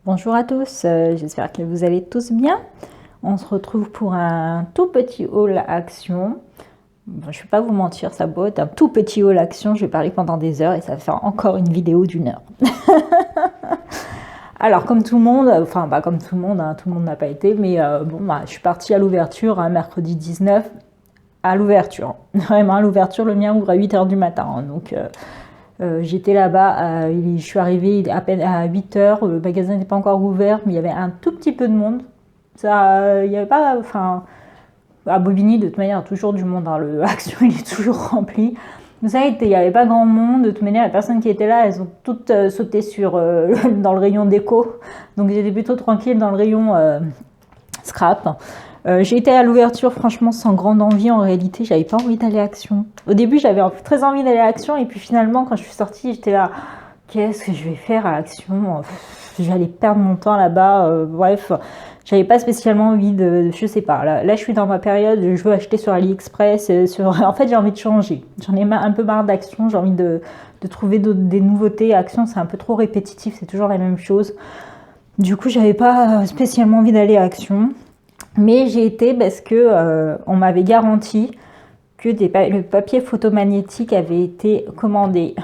Bonjour à tous, j'espère que vous allez tous bien. On se retrouve pour un tout petit haul action. Bon, je ne vais pas vous mentir, ça peut être un tout petit haul action, je vais parler pendant des heures et ça va faire encore une vidéo d'une heure. Alors comme tout le monde, enfin pas comme tout le monde, hein, tout le monde n'a pas été, mais je suis partie à l'ouverture, un mercredi 19, à l'ouverture. Vraiment à l'ouverture, le mien ouvre à 8h du matin, hein, donc... j'étais là-bas, je suis arrivée à peine à 8h, le magasin n'était pas encore ouvert, mais il y avait un tout petit peu de monde. Ça, il n'y avait pas, enfin, à Bobigny, de toute manière, il y a toujours du monde, hein, le Action, il est toujours rempli. Mais ça a été, il n'y avait pas grand monde, de toute manière, les personnes qui étaient là, elles ont toutes sauté dans le rayon déco. Donc j'étais plutôt tranquille dans le rayon scrap. J'ai été à l'ouverture franchement sans grande envie, en réalité j'avais pas envie d'aller à Action. Au début j'avais très envie d'aller à Action et puis finalement quand je suis sortie j'étais là, qu'est-ce que je vais faire à Action? J'allais perdre mon temps là-bas, bref, j'avais pas spécialement envie je sais pas, là je suis dans ma période, je veux acheter sur AliExpress, en fait j'ai envie de changer, j'en ai un peu marre d'Action, j'ai envie de trouver des nouveautés. Action c'est un peu trop répétitif, c'est toujours la même chose. Du coup j'avais pas spécialement envie d'aller à Action. Mais j'ai été parce que on m'avait garanti que le papier photomagnétique avait été commandé.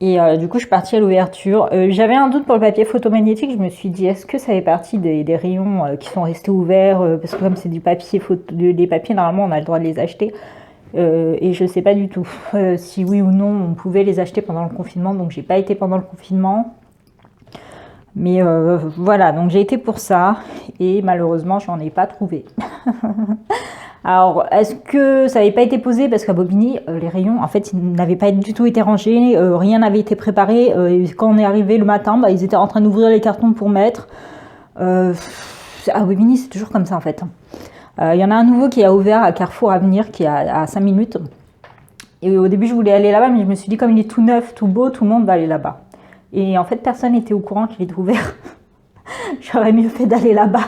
Et du coup, je suis partie à l'ouverture. J'avais un doute pour le papier photomagnétique. Je me suis dit, est-ce que ça fait partie des rayons qui sont restés ouverts parce que comme c'est du papier, des papiers, normalement, on a le droit de les acheter. Et je ne sais pas du tout si oui ou non, on pouvait les acheter pendant le confinement. Donc, j'ai pas été pendant le confinement. Mais voilà, donc j'ai été pour ça et malheureusement, je n'en ai pas trouvé. Alors, est-ce que ça n'avait pas été posé parce qu'à Bobigny, les rayons, en fait, ils n'avaient pas du tout été rangés, rien n'avait été préparé. Et quand on est arrivé le matin, ils étaient en train d'ouvrir les cartons pour mettre. À Bobigny, c'est toujours comme ça, en fait. Il y en a un nouveau qui a ouvert à Carrefour Avenir, qui est à 5 minutes. Et au début, je voulais aller là-bas, mais je me suis dit, comme il est tout neuf, tout beau, tout le monde va aller là-bas. Et en fait, personne n'était au courant qu'il était ouvert. J'aurais mieux fait d'aller là-bas.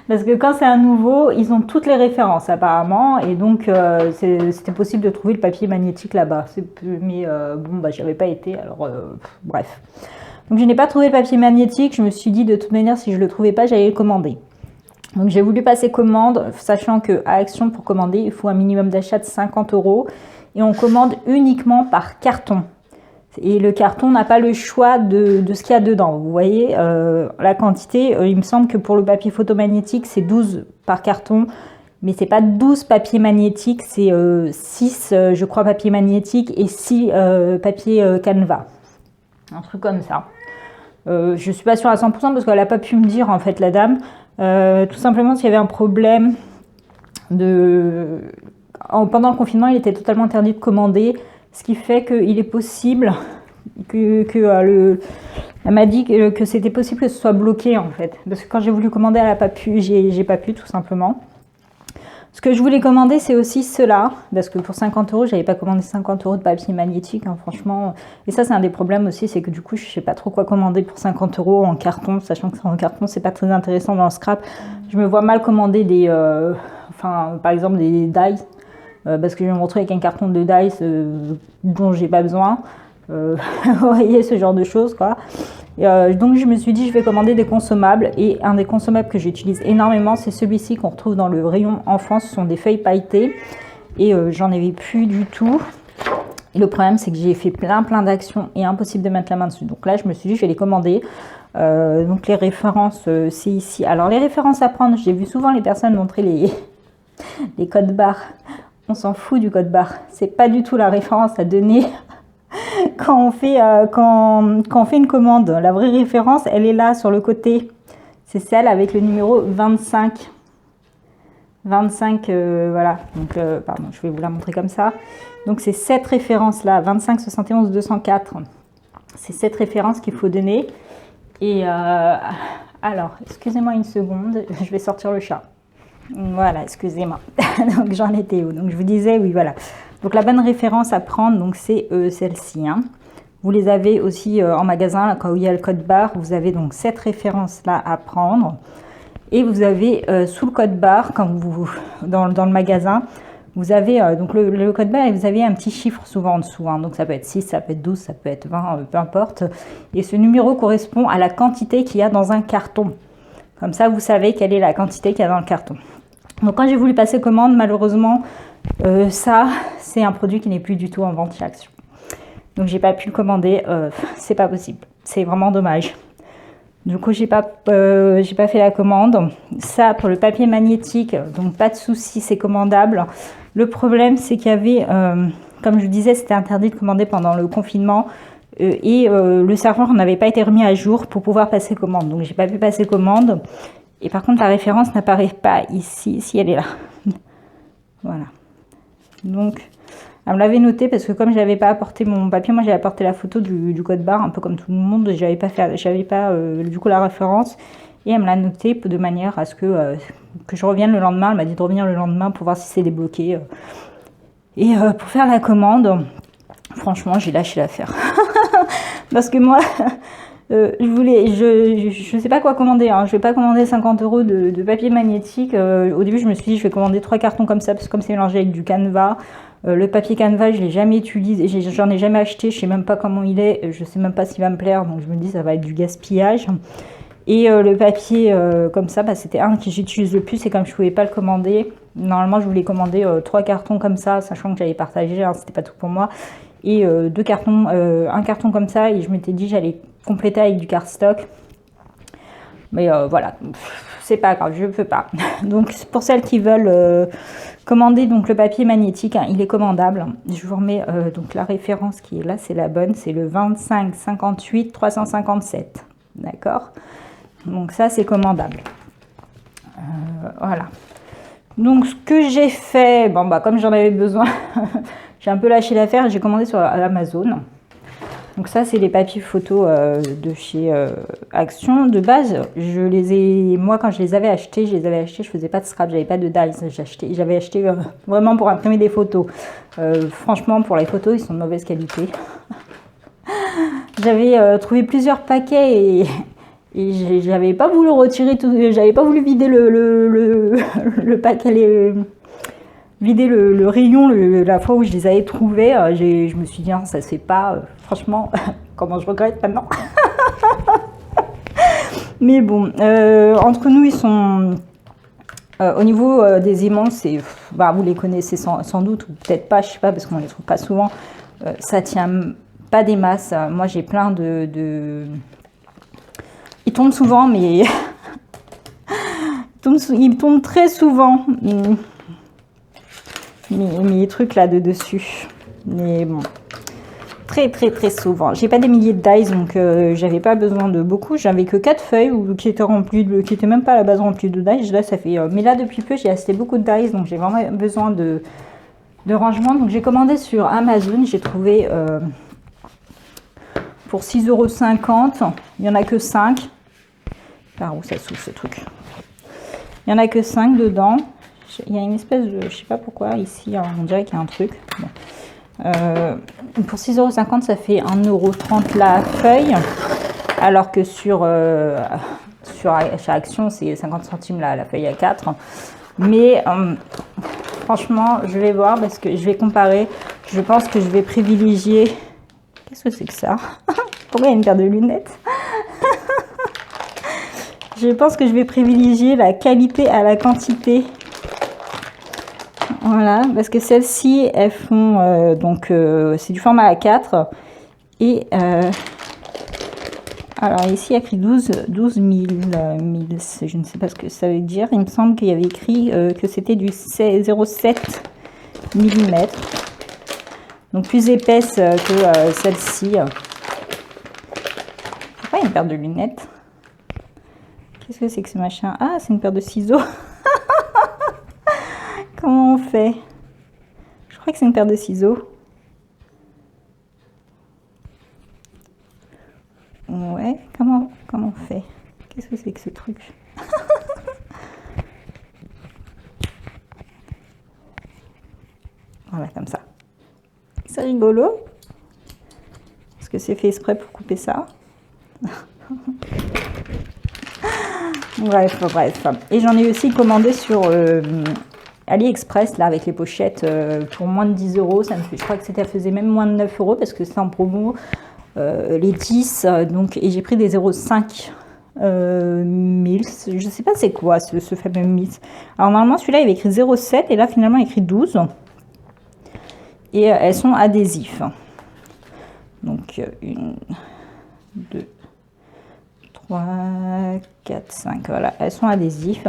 Parce que quand c'est un nouveau, ils ont toutes les références apparemment. Et donc, c'était possible de trouver le papier magnétique là-bas. Mais j'avais pas été. Alors, bref. Donc, je n'ai pas trouvé le papier magnétique. Je me suis dit, de toute manière, si je le trouvais pas, j'allais le commander. Donc, j'ai voulu passer commande, sachant qu'à Action, pour commander, il faut un minimum d'achat de 50 €. Et on commande uniquement par carton. Et le carton n'a pas le choix de ce qu'il y a dedans. Vous voyez, la quantité, il me semble que pour le papier photomagnétique, c'est 12 par carton. Mais c'est pas 12 papiers magnétiques, c'est 6, je crois, papiers magnétiques et 6 papiers canevas. Un truc comme ça. Je suis pas sûre à 100% parce qu'elle n'a pas pu me dire, en fait, la dame. Tout simplement, s'il y avait un problème pendant le confinement, il était totalement interdit de commander. Ce qui fait qu'il est possible elle m'a dit que c'était possible que ce soit bloqué en fait. Parce que quand j'ai voulu commander, elle n'a pas pu, j'ai pas pu tout simplement. Ce que je voulais commander, c'est aussi cela. Parce que pour 50 €, j'avais pas commandé 50 € de papier magnétique, hein, franchement. Et ça, c'est un des problèmes aussi, c'est que du coup, je sais pas trop quoi commander pour 50 € en carton, sachant que en carton, c'est pas très intéressant dans le scrap. Je me vois mal commander par exemple des dies. Parce que je vais me retrouver avec un carton de dice dont j'ai pas besoin. Vous voyez, ce genre de choses, quoi. Donc je me suis dit, je vais commander des consommables. Et un des consommables que j'utilise énormément, c'est celui-ci qu'on retrouve dans le rayon enfance. Ce sont des feuilles pailletées. Et j'en avais plus du tout. Et le problème, c'est que j'ai fait plein d'actions et impossible de mettre la main dessus. Donc là, je me suis dit, je vais les commander. Donc les références, c'est ici. Alors les références à prendre, j'ai vu souvent les personnes montrer les codes barres. On s'en fout du code barre. C'est pas du tout la référence à donner quand on fait une commande. La vraie référence, elle est là sur le côté. C'est celle avec le numéro 25. 25, voilà. Donc, pardon, je vais vous la montrer comme ça. Donc, c'est cette référence-là, 25 71 204. C'est cette référence qu'il faut donner. Et alors, excusez-moi une seconde, je vais sortir le chat. Voilà, excusez-moi. Donc j'en étais où? Donc je vous disais, oui, voilà. Donc la bonne référence à prendre, donc c'est celle-ci. Hein. Vous les avez aussi en magasin, là, quand il y a le code barre, vous avez donc cette référence-là à prendre. Et vous avez sous le code barre, quand dans le magasin, vous avez donc le code barre et vous avez un petit chiffre souvent en dessous. Hein. Donc ça peut être 6, ça peut être 12, ça peut être 20, peu importe. Et ce numéro correspond à la quantité qu'il y a dans un carton. Comme ça, vous savez quelle est la quantité qu'il y a dans le carton. Donc quand j'ai voulu passer commande, malheureusement, ça, c'est un produit qui n'est plus du tout en vente chez Action. Donc j'ai pas pu le commander, c'est pas possible. C'est vraiment dommage. Du coup, j'ai pas fait la commande. Ça, pour le papier magnétique, donc pas de souci, c'est commandable. Le problème, c'est qu'il y avait, comme je vous disais, c'était interdit de commander pendant le confinement et le serveur n'avait pas été remis à jour pour pouvoir passer commande. Donc, j'ai pas pu passer commande. Et par contre, la référence n'apparaît pas ici. Si, elle est là. Voilà. Donc, elle me l'avait noté parce que comme j'avais pas apporté mon papier, moi j'avais apporté la photo du code barre, un peu comme tout le monde. J'avais pas du coup la référence. Et elle me l'a noté de manière à ce que je revienne le lendemain. Elle m'a dit de revenir le lendemain pour voir si c'est débloqué. Et pour faire la commande, franchement, j'ai lâché l'affaire. Parce que moi, je sais pas quoi commander. Hein. Je vais pas commander 50 € de papier magnétique. Au début, je me suis dit, je vais commander 3 cartons comme ça, parce que comme c'est mélangé avec du Canva. Le papier Canva, je l'ai jamais utilisé, j'en ai jamais acheté. Je sais même pas comment il est. Je sais même pas s'il va me plaire. Donc je me dis, ça va être du gaspillage. Et le papier comme ça, bah, c'était un que j'utilise le plus. Et comme je pouvais pas le commander, normalement, je voulais commander 3 cartons comme ça, sachant que j'allais partager. Hein, c'était pas tout pour moi. Et un carton comme ça. Et je m'étais dit, j'allais compléter avec du cardstock. Mais voilà, c'est pas grave, je peux pas. Donc pour celles qui veulent commander donc le papier magnétique, hein, il est commandable. Je vous remets donc la référence qui est là, c'est la bonne, c'est le 25 58 357. D'accord? Donc ça c'est commandable. Voilà. Donc ce que j'ai fait, bon bah comme j'en avais besoin, j'ai un peu lâché l'affaire, j'ai commandé sur Amazon. Donc ça, c'est les papiers photos de chez Action. De base, moi quand je les avais achetés, je faisais pas de scrap, j'avais pas de dies. J'avais acheté vraiment pour imprimer des photos. Franchement, pour les photos, ils sont de mauvaise qualité. J'avais trouvé plusieurs paquets et j'avais pas voulu retirer tout, j'avais pas voulu vider le paquet, vider le rayon la fois où je les avais trouvés. Je me suis dit, non, ça se fait pas. Franchement, comment je regrette maintenant. Mais bon, entre nous, ils sont... au niveau des aimants, vous les connaissez sans doute, ou peut-être pas, je sais pas, parce qu'on les trouve pas souvent. Ça tient pas des masses. Moi, j'ai plein de... Ils tombent souvent, mais... ils tombent très souvent. Mes trucs là de dessus, mais bon, très souvent. J'ai pas des milliers de dies, donc j'avais pas besoin de beaucoup. J'avais que 4 feuilles qui étaient remplies, qui étaient même pas à la base remplies de dies. Là ça fait, mais là depuis peu j'ai acheté beaucoup de dies, donc j'ai vraiment besoin de rangement. Donc j'ai commandé sur Amazon, j'ai trouvé pour 6,50 €. Il y en a que 5. Par où ça s'ouvre ce truc? Il y en a que 5 dedans. Il y a une espèce de... Je sais pas pourquoi, ici, on dirait qu'il y a un truc. Bon. Pour 6,50 €, ça fait 1,30 € la feuille. Alors que chez Action, c'est 50 centimes la feuille à 4. Mais franchement, je vais voir parce que je vais comparer. Je pense que je vais privilégier... Qu'est-ce que c'est que ça? Pourquoi il y a une paire de lunettes? Je pense que je vais privilégier la qualité à la quantité. Voilà, parce que celles-ci, elles font, c'est du format A4. Et, alors ici, il y a écrit 12 000, je ne sais pas ce que ça veut dire. Il me semble qu'il y avait écrit que c'était du 0,7 mm. Donc plus épaisse que celle-ci. Pourquoi il y a une paire de lunettes? Qu'est-ce que c'est que ce machin? Ah, c'est une paire de ciseaux. Comment on fait? Je crois que c'est une paire de ciseaux. Ouais, comment on fait? Qu'est-ce que c'est que ce truc? Voilà, comme ça. C'est rigolo. Est-ce que c'est fait exprès pour couper ça? Bref. Et j'en ai aussi commandé sur AliExpress, là, avec les pochettes pour moins de 10 euros. Je crois que ça faisait même moins de 9 euros parce que c'était en promo. Les 10, donc, et j'ai pris des 0,5 mils. Je sais pas c'est quoi ce fameux mils. Alors, normalement, celui-là, il avait écrit 0,7 et là, finalement, il écrit 12. Et elles sont adhésifs. Donc, 1, 2, 3, 4, 5. Voilà, elles sont adhésifs.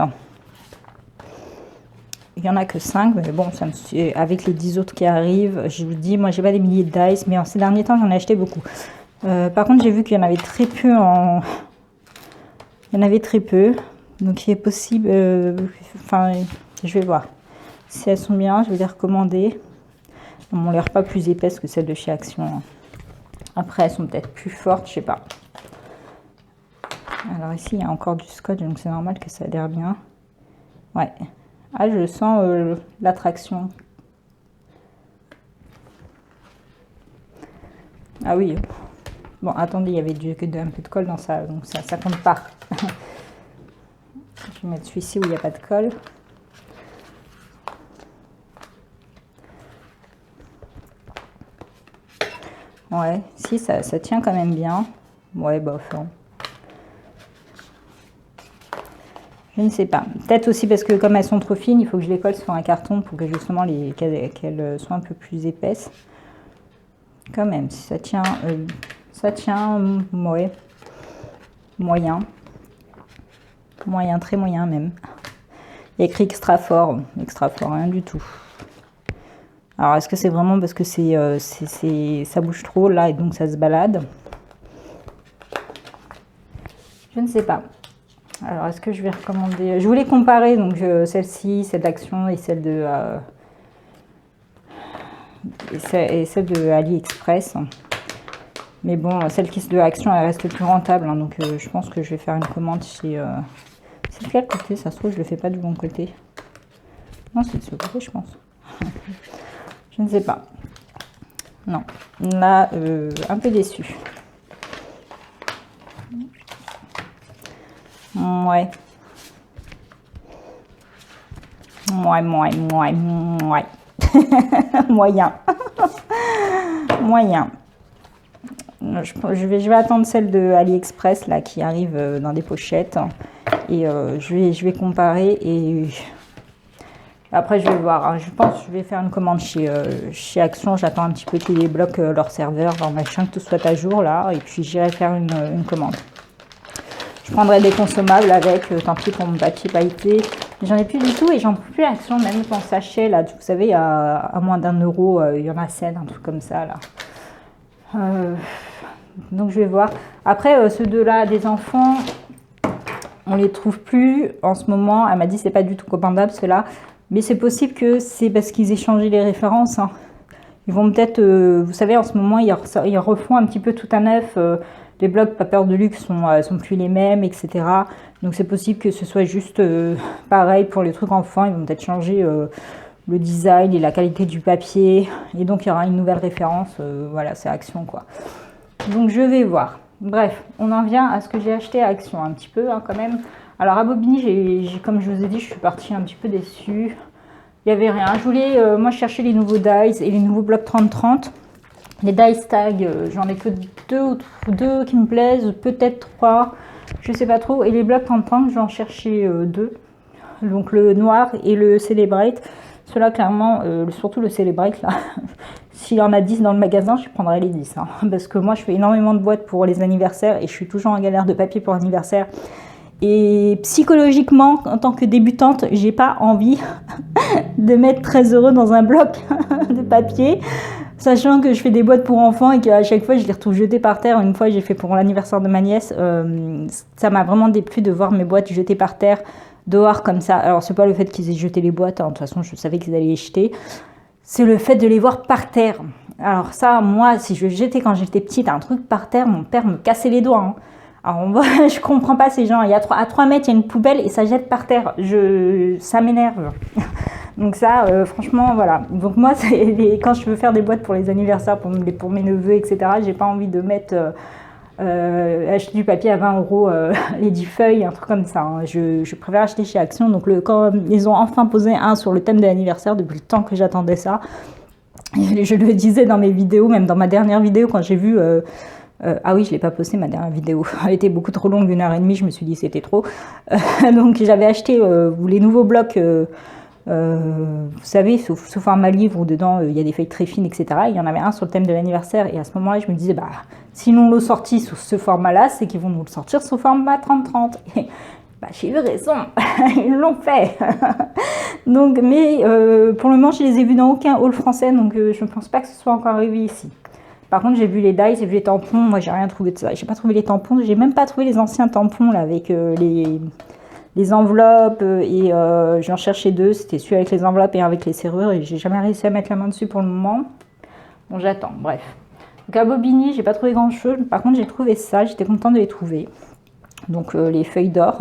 Il n'y en a que 5, mais bon, avec les 10 autres qui arrivent, je vous dis, moi, j'ai pas des milliers de dice, mais en ces derniers temps, j'en ai acheté beaucoup. Par contre, j'ai vu qu'il y en avait très peu Il y en avait très peu. Donc, il est possible... Enfin, je vais voir. Si elles sont bien, je vais les recommander. Elles m'ont l'air pas plus épaisses que celles de chez Action. Après, elles sont peut-être plus fortes, je sais pas. Alors ici, il y a encore du scotch, donc c'est normal que ça adhère bien. Ouais. Ah, je sens l'attraction. Ah oui. Bon, attendez, il y avait un peu de colle dans ça, donc ça compte pas. Je vais mettre celui-ci où il n'y a pas de colle. Ouais, si, ça tient quand même bien. Ouais, bof. Hein. Je ne sais pas. Peut-être aussi parce que comme elles sont trop fines, il faut que je les colle sur un carton pour que justement qu'elles soient un peu plus épaisses. Quand même, si ça tient, ouais, moyen. Moyen, très moyen même. Il y a écrit extra fort, rien du tout. Alors, est-ce que c'est vraiment parce que ça bouge trop là et donc ça se balade? Je ne sais pas. Alors, est-ce que je vais recommander... Je voulais comparer donc celle-ci, celle d'Action et celle de AliExpress. Mais bon, celle qui est de Action, elle reste plus rentable. Hein, donc, je pense que je vais faire une commande chez... C'est de quel côté? Ça se trouve, je le fais pas du bon côté. Non, c'est de ce côté, je pense. Je ne sais pas. Non. Là, un peu déçu. Ouais. Ouais. Moyen. Moyen. Je vais attendre celle de AliExpress là qui arrive dans des pochettes et je vais comparer et après je vais voir. Hein. Je pense que je vais faire une commande chez Action. J'attends un petit peu qu'ils débloquent leur serveur, leur machin, que tout soit à jour là et puis j'irai faire une commande. Je prendrai des consommables avec, tant pis pour mon papier pailleté. J'en ai plus du tout et j'en peux plus Action, même en sachet là. Vous savez, à moins d'1 euro, il y en a 7, un truc comme ça là. Donc je vais voir. Après, ceux deux-là, des enfants, on les trouve plus en ce moment. Elle m'a dit c'est pas du tout recommandable ceux-là. Mais c'est possible que c'est parce qu'ils aient changé les références. Hein. Ils vont peut-être, vous savez, en ce moment, ils refont un petit peu tout à neuf. Les blogs Pas Peur de Luxe sont plus les mêmes, etc. Donc c'est possible que ce soit juste pareil pour les trucs enfants. Ils vont peut-être changer le design et la qualité du papier. Et donc il y aura une nouvelle référence. Voilà, c'est Action quoi. Donc je vais voir. Bref, on en vient à ce que j'ai acheté à Action un petit peu hein, quand même. Alors à Bobigny, comme je vous ai dit, je suis partie un petit peu déçue. Il n'y avait rien. Je voulais, moi, chercher les nouveaux dies et les nouveaux blocs 30-30. Les dice tags, j'en ai que deux qui me plaisent, peut-être 3, je sais pas trop. Et les blocs 30-30, j'en cherchais 2. Donc le noir et le Celebrate. Ceux-là, clairement, surtout le Celebrate, là. S'il y en a 10 dans le magasin, je prendrai les 10. Hein, parce que moi, je fais énormément de boîtes pour les anniversaires et je suis toujours en galère de papier pour l'anniversaire. Et psychologiquement, en tant que débutante, j'ai pas envie de mettre 13 € dans un bloc de papier, sachant que je fais des boîtes pour enfants et qu'à chaque fois je les retrouve jetées par terre. Une fois j'ai fait pour l'anniversaire de ma nièce, ça m'a vraiment déplu de voir mes boîtes jetées par terre dehors comme ça. Alors c'est pas le fait qu'ils aient jeté les boîtes, hein. De toute façon je savais qu'ils allaient les jeter, c'est le fait de les voir par terre. Alors ça, moi, si je jetais quand j'étais petite un truc par terre, mon père me cassait les doigts. Hein. Alors je comprends pas ces gens. À 3 mètres, il y a une poubelle et ça jette par terre. Ça m'énerve. Donc ça, franchement, voilà. Donc moi, quand je veux faire des boîtes pour les anniversaires, pour mes neveux, etc., j'ai pas envie de mettre Acheter du papier à 20 euros les 10 feuilles, un truc comme ça. Hein. Je préfère acheter chez Action. Donc quand ils ont enfin posé un sur le thème de l'anniversaire, depuis le temps que j'attendais ça. Et je le disais dans mes vidéos, même dans ma dernière vidéo, quand j'ai vu... ah oui, je ne l'ai pas posté ma dernière vidéo. Elle était beaucoup trop longue, 1h30, je me suis dit c'était trop. Donc j'avais acheté les nouveaux blocs... vous savez, sous format livre où dedans il y a des feuilles très fines, etc. Il y en avait un sur le thème de l'anniversaire et à ce moment-là, je me disais, bah, s'ils nous l'ont sorti sous ce format-là, c'est qu'ils vont nous le sortir sous format 30-30. Et bah, j'ai eu raison, ils l'ont fait. Donc, mais pour le moment, je les ai vus dans aucun haul français, donc je ne pense pas que ce soit encore arrivé ici. Par contre, j'ai vu les dies, j'ai vu les tampons. Moi, j'ai rien trouvé de ça. J'ai pas trouvé les tampons. J'ai même pas trouvé les anciens tampons là avec les enveloppes et j'en cherchais deux, c'était celui avec les enveloppes et avec les serrures et j'ai jamais réussi à mettre la main dessus pour le moment. Bon, j'attends, bref. Donc à Bobigny, j'ai pas trouvé grand chose, par contre j'ai trouvé ça, j'étais contente de les trouver. Donc les feuilles d'or,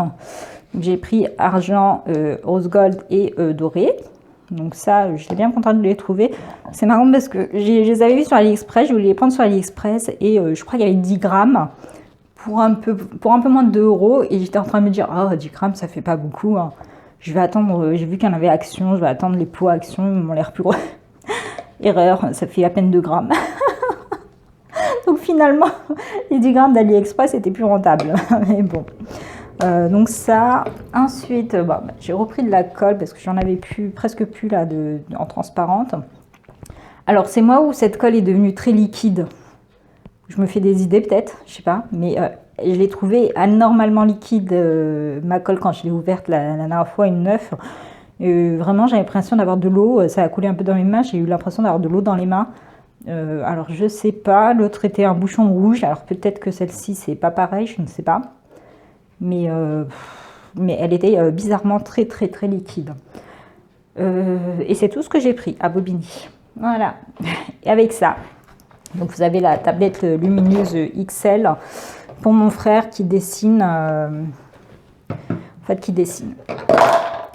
j'ai pris argent, rose gold et doré. Donc ça, j'étais bien contente de les trouver. C'est marrant parce que je les avais vus sur AliExpress, je voulais les prendre sur AliExpress et je crois qu'il y avait 10 grammes. Pour un peu moins de 2 euros et j'étais en train de me dire oh 10 grammes ça fait pas beaucoup hein. Je vais attendre, j'ai vu qu'il y en avait Action, je vais attendre les pots Action, ils m'ont l'air plus gros. Erreur, ça fait à peine 2 grammes. Donc finalement les 10 grammes d'AliExpress étaient plus rentables. Mais bon, donc ça, ensuite j'ai repris de la colle parce que j'en avais presque plus là en transparente. Alors c'est moi où cette colle est devenue très liquide. Je me fais des idées peut-être, je sais pas, mais je l'ai trouvée anormalement liquide, ma colle, quand je l'ai ouverte la dernière fois, une neuve. Vraiment, j'avais l'impression d'avoir de l'eau, ça a coulé un peu dans mes mains, j'ai eu l'impression d'avoir de l'eau dans les mains. Alors je sais pas, l'autre était un bouchon rouge, alors peut-être que celle-ci c'est pas pareil, je ne sais pas. Mais elle était bizarrement très très très liquide. Et c'est tout ce que j'ai pris à Bobigny. Voilà, et avec ça. Donc vous avez la tablette lumineuse XL pour mon frère qui dessine. Qui dessine.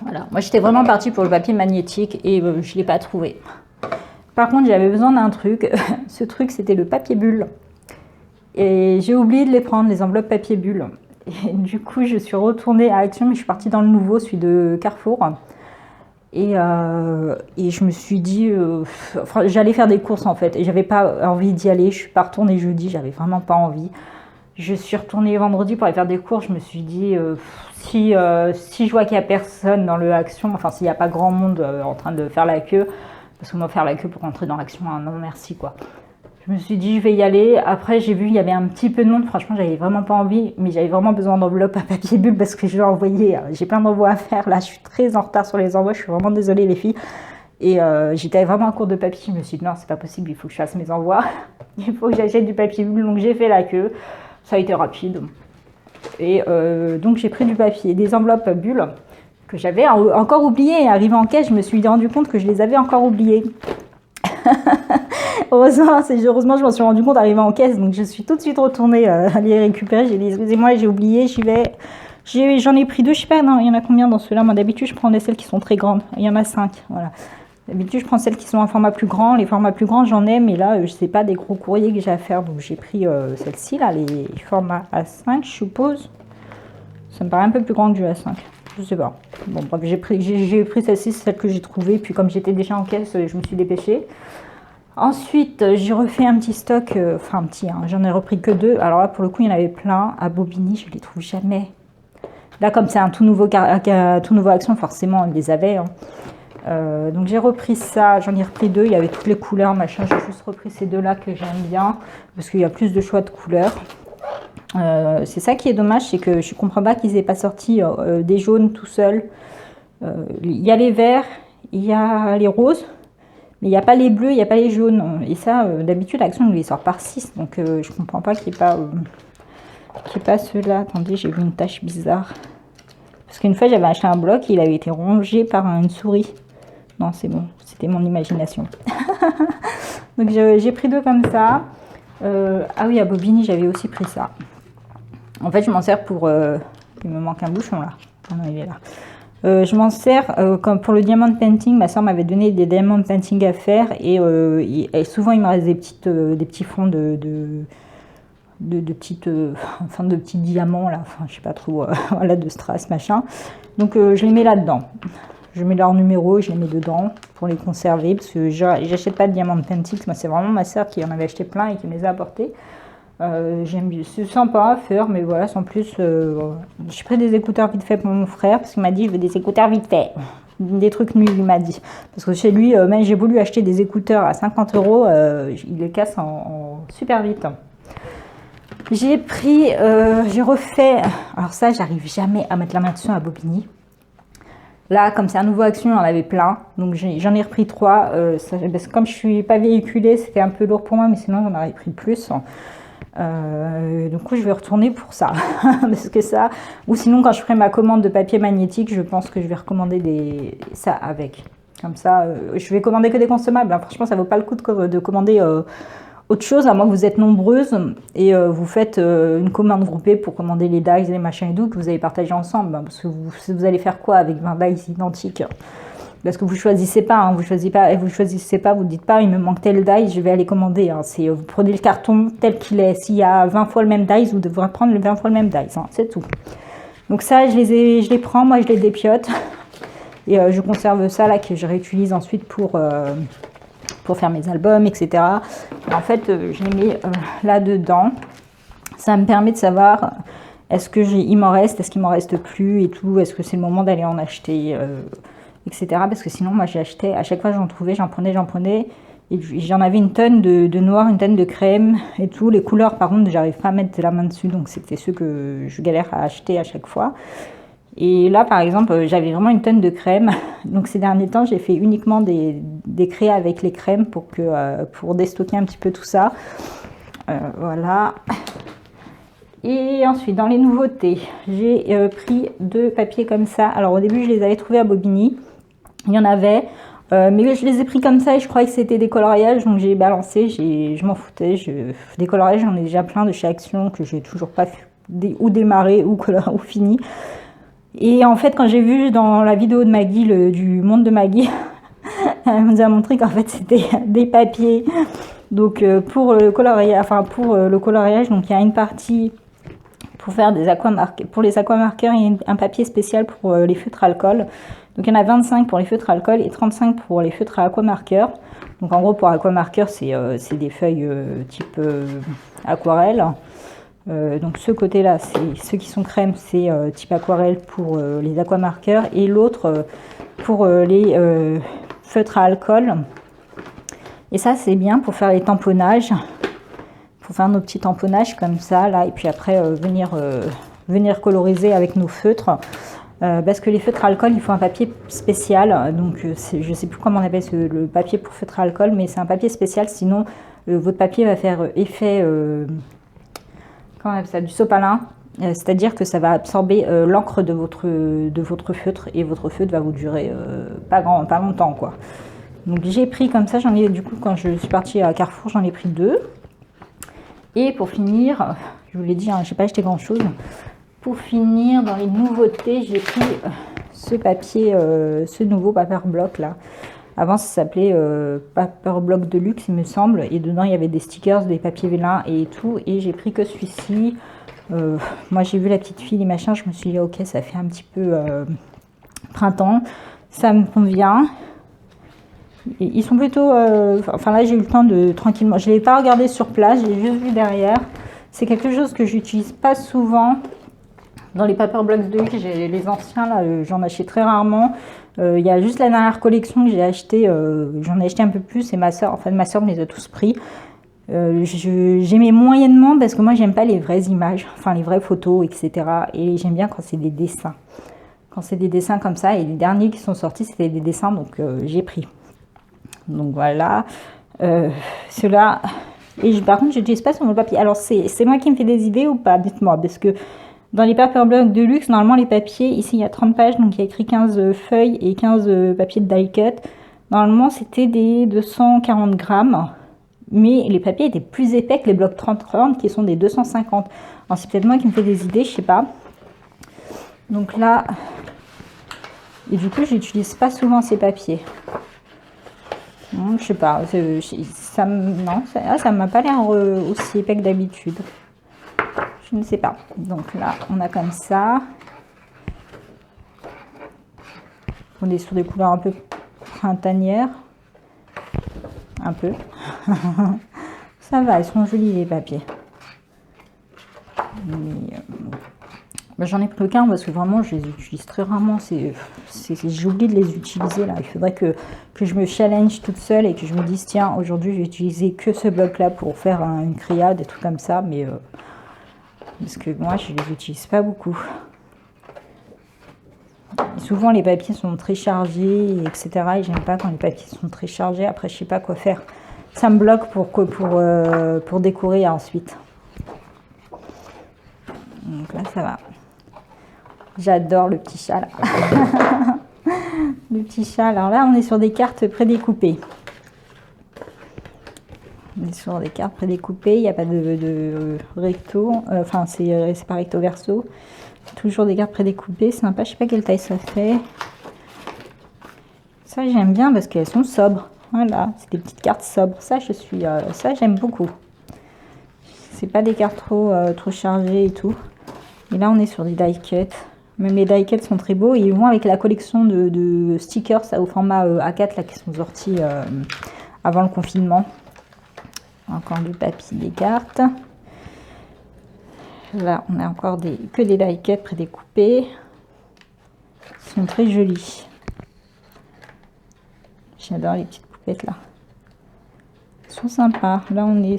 Voilà. Moi j'étais vraiment partie pour le papier magnétique et je ne l'ai pas trouvé. Par contre j'avais besoin d'un truc. Ce truc c'était le papier bulle. Et j'ai oublié de les prendre, les enveloppes papier bulle. Et du coup je suis retournée à Action, mais je suis partie dans le nouveau, celui de Carrefour. Et je me suis dit, j'allais faire des courses en fait, et j'avais pas envie d'y aller. Je suis pas retournée jeudi, j'avais vraiment pas envie. Je suis retournée vendredi pour aller faire des courses. Je me suis dit, si je vois qu'il y a personne dans le Action, enfin s'il n'y a pas grand monde en train de faire la queue, parce que moi faire la queue pour rentrer dans l'Action, non merci quoi. Je me suis dit, je vais y aller. Après, j'ai vu, il y avait un petit peu de monde. Franchement, j'avais vraiment pas envie, mais j'avais vraiment besoin d'enveloppe à papier bulle parce que je vais envoyer. J'ai plein d'envois à faire. Là, je suis très en retard sur les envois. Je suis vraiment désolée, les filles. Et j'étais vraiment en cours de papier. Je me suis dit, non, c'est pas possible. Il faut que je fasse mes envois. Il faut que j'achète du papier bulle. Donc, j'ai fait la queue. Ça a été rapide. Et donc, j'ai pris du papier, des enveloppes bulles que j'avais encore oubliées. Arrivé en caisse, je me suis rendu compte que je les avais encore oubliées. Heureusement, je m'en suis rendu compte arrivant en caisse, donc je suis tout de suite retournée à les récupérer. J'ai dit excusez-moi, j'ai oublié, j'y vais. J'en ai pris 2, je sais pas, non, il y en a combien dans ceux-là? Moi d'habitude je prends celles qui sont très grandes, il y en a 5, voilà. D'habitude je prends celles qui sont en format plus grand, les formats plus grands j'en ai, mais là je sais pas, des gros courriers que j'ai à faire, donc j'ai pris celle-ci là, les formats A5 je suppose. Ça me paraît un peu plus grand que du A5. Je sais pas. Bon, bref, j'ai pris celle-ci, c'est celle que j'ai trouvée. Puis comme j'étais déjà en caisse, je me suis dépêchée. Ensuite, j'ai refait un petit stock. Enfin, un petit, hein, j'en ai repris que 2. Alors là, pour le coup, il y en avait plein. À Bobigny, je les trouve jamais. Là, comme c'est un tout nouveau Action, forcément, ils les avaient. Hein. Donc j'ai repris ça. J'en ai repris 2. Il y avait toutes les couleurs, machin. J'ai juste repris ces 2-là que j'aime bien. Parce qu'il y a plus de choix de couleurs. C'est ça qui est dommage, c'est que je comprends pas qu'ils aient pas sorti des jaunes tout seuls. Il y a les verts, il y a les roses, mais il n'y a pas les bleus, il n'y a pas les jaunes. Et ça, d'habitude, Action nous les sort par 6, donc je comprends pas qu'il n'y ait pas ceux-là. Attendez, j'ai vu une tache bizarre. Parce qu'une fois, j'avais acheté un bloc et il avait été rongé par une souris. Non, c'est bon, c'était mon imagination. Donc j'ai pris 2 comme ça. Ah oui, à Bobigny, j'avais aussi pris ça. En fait, je m'en sers pour... il me manque un bouchon, là. Ah non, il est là. Je m'en sers comme pour le diamond painting. Ma soeur m'avait donné des diamond painting à faire. Et souvent, il me reste des petits fonds petites, enfin de petits diamants là, enfin je sais pas trop, voilà, de strass machin. Donc je les mets là-dedans. Je mets leur numéro, je les mets dedans pour les conserver parce que j'achète pas de diamants de Pentix. Moi c'est vraiment ma soeur qui en avait acheté plein et qui me les a apportés. J'aime bien, c'est sympa à faire, mais voilà, sans plus. J'ai pris des écouteurs vite fait pour mon frère parce qu'il m'a dit je veux des écouteurs vite fait. Des trucs nuls, il m'a dit. Parce que chez lui, même j'ai voulu acheter des écouteurs à 50 €, il les casse en super vite. J'ai pris, j'ai refait, alors ça, j'arrive jamais à mettre la main dessus à Bobigny. Là, comme c'est un nouveau Action, on en avait plein, donc j'en ai repris 3. Parce que comme je suis pas véhiculée, c'était un peu lourd pour moi, mais sinon j'en aurais pris plus. Donc je vais retourner pour ça parce que ça, ou sinon quand je ferai ma commande de papier magnétique, je pense que je vais recommander ça avec, comme ça je vais commander que des consommables, hein. Franchement ça vaut pas le coup de commander autre chose, à moins que vous êtes nombreuses et vous faites une commande groupée pour commander les dies, les machins et tout que vous allez partager ensemble, hein, parce que vous allez faire quoi avec 20 dies identiques? Parce que vous choisissez pas, hein, vous choisissez pas, vous dites pas il me manque tel die, je vais aller commander. Hein. Vous prenez le carton tel qu'il est. S'il y a 20 fois le même die, vous devrez prendre le 20 fois le même die. Hein, c'est tout. Donc ça, je les prends, moi je les dépiote. Et je conserve ça là que je réutilise ensuite pour faire mes albums, etc. Et en fait, je les mets là-dedans. Ça me permet de savoir est-ce que il m'en reste, est-ce qu'il m'en reste plus et tout. Est-ce que c'est le moment d'aller en acheter etc. Parce que sinon, moi, j'ai acheté, à chaque fois j'en trouvais, j'en prenais. Et j'en avais une tonne de noir, une tonne de crème et tout. Les couleurs, par contre, j'arrive pas à mettre la main dessus. Donc, c'était ceux que je galère à acheter à chaque fois. Et là, par exemple, j'avais vraiment une tonne de crème. Donc, ces derniers temps, j'ai fait uniquement des créas avec les crèmes pour déstocker un petit peu tout ça. Voilà. Et ensuite, dans les nouveautés, j'ai pris 2 papiers comme ça. Alors, au début, je les avais trouvés à Bobigny. Il y en avait, mais je les ai pris comme ça et je croyais que c'était des coloriages, donc j'ai balancé, je m'en foutais. Des coloriages, j'en ai déjà plein de chez Action que j'ai toujours pas ou démarré ou fini. Et en fait, quand j'ai vu dans la vidéo de Maggie, du monde de Maggie, elle nous a montré qu'en fait c'était des papiers. Donc pour le coloriage, donc il y a une partie pour faire des aquamarqueurs, pour les aquamarqueurs, il y a un papier spécial pour les feutres alcool. Donc il y en a 25 pour les feutres alcool et 35 pour les feutres à aquamarqueur. Donc en gros pour aquamarqueur c'est des feuilles type aquarelle. Donc ce côté là, c'est ceux qui sont crème, c'est type aquarelle pour les aquamarqueurs et l'autre pour les feutres à alcool. Et ça c'est bien pour faire les tamponnages, pour faire nos petits tamponnages comme ça là, et puis après venir coloriser avec nos feutres. Parce que les feutres à alcool, il faut un papier spécial. Donc, je ne sais plus comment on appelle le papier pour feutre à alcool, mais c'est un papier spécial. Sinon, votre papier va faire effet comment on appelle ça, du sopalin. C'est-à-dire que ça va absorber l'encre de votre feutre et votre feutre va vous durer pas longtemps, quoi. Donc, j'ai pris comme ça. J'en ai du coup quand je suis partie à Carrefour, j'en ai pris 2. Et pour finir, je vous l'ai dit, hein, je n'ai pas acheté grand-chose. Pour finir, dans les nouveautés, j'ai pris ce papier, ce nouveau paper block là. Avant, ça s'appelait paper block de luxe, il me semble. Et dedans, il y avait des stickers, des papiers vélins et tout. Et j'ai pris que celui-ci. Moi, j'ai vu la petite fille, les machins. Je me suis dit, ok, ça fait un petit peu printemps. Ça me convient. Et ils sont plutôt... enfin là, j'ai eu le temps de tranquillement... Je ne l'ai pas regardé sur place, j'ai juste vu derrière. C'est quelque chose que j'utilise pas souvent. Dans les paper blocks de luxe, j'ai les anciens, là, j'en achète très rarement. Il y a juste la dernière collection que j'ai acheté, j'en ai acheté un peu plus et ma soeur me les a tous pris. J'aimais moyennement parce que moi, j'aime pas les vraies images, enfin les vraies photos, etc. Et j'aime bien quand c'est des dessins. Quand c'est des dessins comme ça, et les derniers qui sont sortis, c'était des dessins, donc j'ai pris. Donc voilà, ceux-là. Et par contre, je n'utilise pas sur mon papier. Alors, c'est moi qui me fais des idées ou pas? Dites-moi, parce que dans les paper blocks de luxe, normalement, les papiers, ici, il y a 30 pages, donc il y a écrit 15 feuilles et 15 papiers de die cut. Normalement, c'était des 240 grammes, mais les papiers étaient plus épais que les blocs 30-30, qui sont des 250. Alors, c'est peut-être moi qui me fais des idées, je sais pas. Donc là, et du coup, j'utilise pas souvent ces papiers. Non, je sais pas, ça m'a pas l'air aussi épais que d'habitude. Je ne sais pas. Donc là, on a comme ça. On est sur des couleurs un peu printanières. Un peu. Ça va, ils sont jolis les papiers. J'en ai pris qu'un parce que vraiment je les utilise très rarement. J'oublie de les utiliser là. Il faudrait que je me challenge toute seule et que je me dise tiens, aujourd'hui je vais utiliser que ce bloc là pour faire une créa, des trucs comme ça. Mais parce que moi je les utilise pas beaucoup. Et souvent les papiers sont très chargés, etc. Et j'aime pas quand les papiers sont très chargés. Après je sais pas quoi faire. Ça me bloque pour décorer ensuite. Donc là ça va. J'adore le petit chat là. Le petit chat. Alors là, on est sur des cartes prédécoupées. On est sur des cartes prédécoupées. Il n'y a pas de recto. Enfin, c'est pas recto verso. Toujours des cartes prédécoupées. Sympa. Je sais pas quelle taille ça fait. Ça, j'aime bien parce qu'elles sont sobres. Voilà. C'est des petites cartes sobres. Ça, ça, j'aime beaucoup. C'est pas des cartes trop chargées et tout. Et là, on est sur des die cuts. Même les die cuts sont très beaux. Et ils vont avec la collection de stickers au format A4 là, qui sont sortis avant le confinement. Encore du papier, des cartes. Là, on a encore que des die cuts prédécoupés. Ils sont très jolis. J'adore les petites poupettes là. Ils sont sympas. Là, on est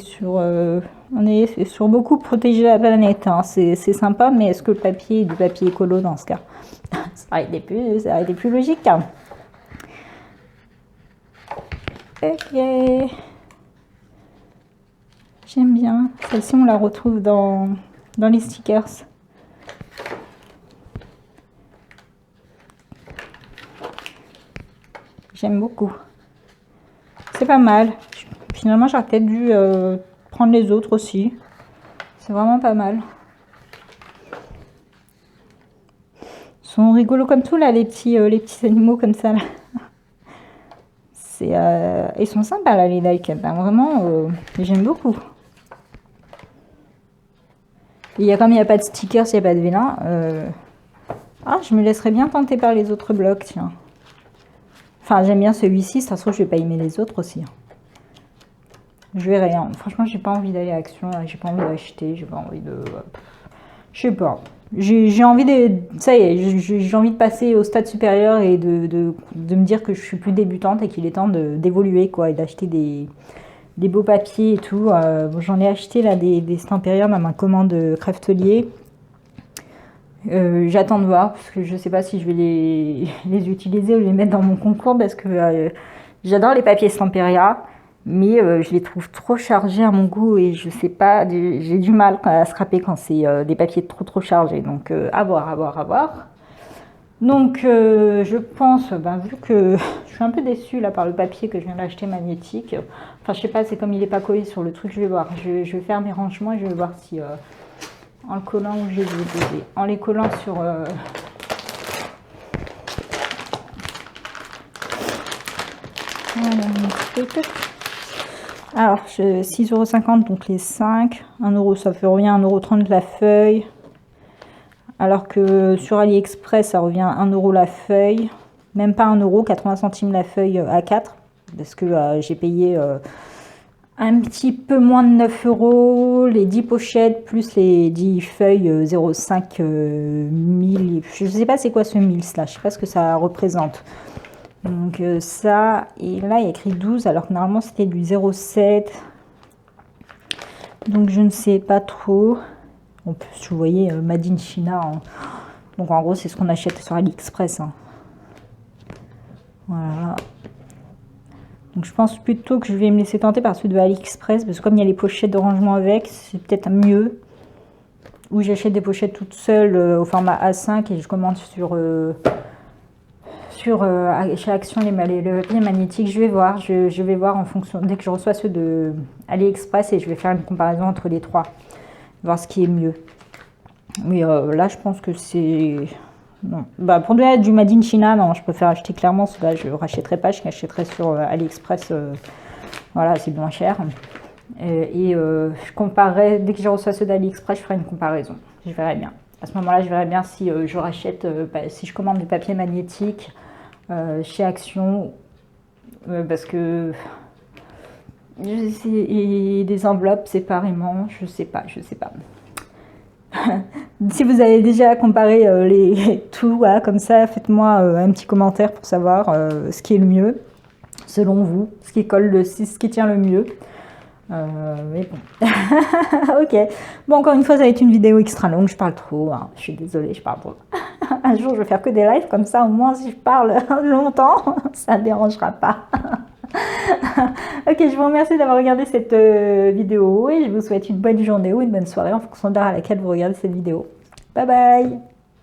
sur beaucoup protéger la planète. Hein. C'est sympa, mais est-ce que le papier est du papier écolo dans ce cas? Ça aurait été plus logique. Hein. Ok. J'aime bien. Celle-ci, on la retrouve dans les stickers. J'aime beaucoup. C'est pas mal. Finalement, j'aurais peut-être dû prendre les autres aussi. C'est vraiment pas mal. Ils sont rigolos comme tout là, les petits animaux comme ça. Là. Ils sont sympas là, les die cuts. Hein. Vraiment, j'aime beaucoup. Comme il n'y a pas de stickers, il n'y a pas de vélin. Je me laisserais bien tenter par les autres blocs, tiens. Enfin, j'aime bien celui-ci. Ça se trouve, je vais pas aimer les autres aussi. Je verrai. Hein. Franchement, j'ai pas envie d'aller à Action. J'ai pas envie d'acheter. J'ai pas envie de. Je sais pas. J'ai envie de. Ça y est, j'ai envie de passer au stade supérieur et de me dire que je suis plus débutante et qu'il est temps d'évoluer, quoi, et d'acheter des beaux papiers et tout. J'en ai acheté là des Stamperium à ma commande Craftelier. J'attends de voir parce que je sais pas si je vais les utiliser ou les mettre dans mon concours parce que j'adore les papiers Stamperia. Mais je les trouve trop chargés à mon goût et je sais pas, j'ai du mal à scraper quand c'est des papiers trop chargés. Donc à voir. Donc je pense, vu que je suis un peu déçue là par le papier que je viens d'acheter magnétique. Enfin je sais pas, c'est comme il est pas collé sur le truc, je vais voir. Je vais faire mes rangements et je vais voir si en le collant où j'ai déposé. En les collant sur... Alors, 6,50 €, donc les 5. 1 €, ça fait revient 1,30 € la feuille. Alors que sur AliExpress, ça revient 1 € la feuille. Même pas 1 €, 80 centimes la feuille A4. Parce que j'ai payé un petit peu moins de 9 €. Les 10 pochettes plus les 10 feuilles 0,5 1000. Je ne sais pas c'est quoi ce 1000 là. Je ne sais pas ce que ça représente. Donc ça, et là il y a écrit 12 alors que normalement c'était du 0,7. Donc je ne sais pas trop. En plus vous voyez Made in China. Hein. Donc en gros c'est ce qu'on achète sur AliExpress. Hein. Voilà. Donc je pense plutôt que je vais me laisser tenter par ceux de AliExpress. Parce que comme il y a les pochettes de rangement avec, c'est peut-être mieux. Ou j'achète des pochettes toutes seules au format A5 et je commande sur... chez Action le papier magnétique. Je vais voir en fonction dès que je reçois ceux de AliExpress et je vais faire une comparaison entre les trois, voir ce qui est mieux. Mais là je pense que c'est non. Pour du Made in China, non, je préfère acheter clairement cela. Je rachèterai pas, je l'achèterai sur AliExpress. Voilà, c'est moins cher. Je comparerai, dès que je reçois ceux d'AliExpress, je ferai une comparaison. Je verrai bien. À ce moment-là, je verrai bien si je rachète, si je commande du papier magnétique chez Action, parce que et des enveloppes séparément, je sais pas. Si vous avez déjà comparé tout comme ça, faites-moi un petit commentaire pour savoir ce qui est le mieux, selon vous, ce qui tient le mieux. Mais bon. Ok. Bon, encore une fois, ça va être une vidéo extra longue. Je parle trop. Hein. Je suis désolée, je parle trop. Un jour, je vais faire que des lives comme ça. Au moins, si je parle longtemps, ça ne dérangera pas. Ok, je vous remercie d'avoir regardé cette vidéo et je vous souhaite une bonne journée ou une bonne soirée en fonction de l'heure à laquelle vous regardez cette vidéo. Bye bye!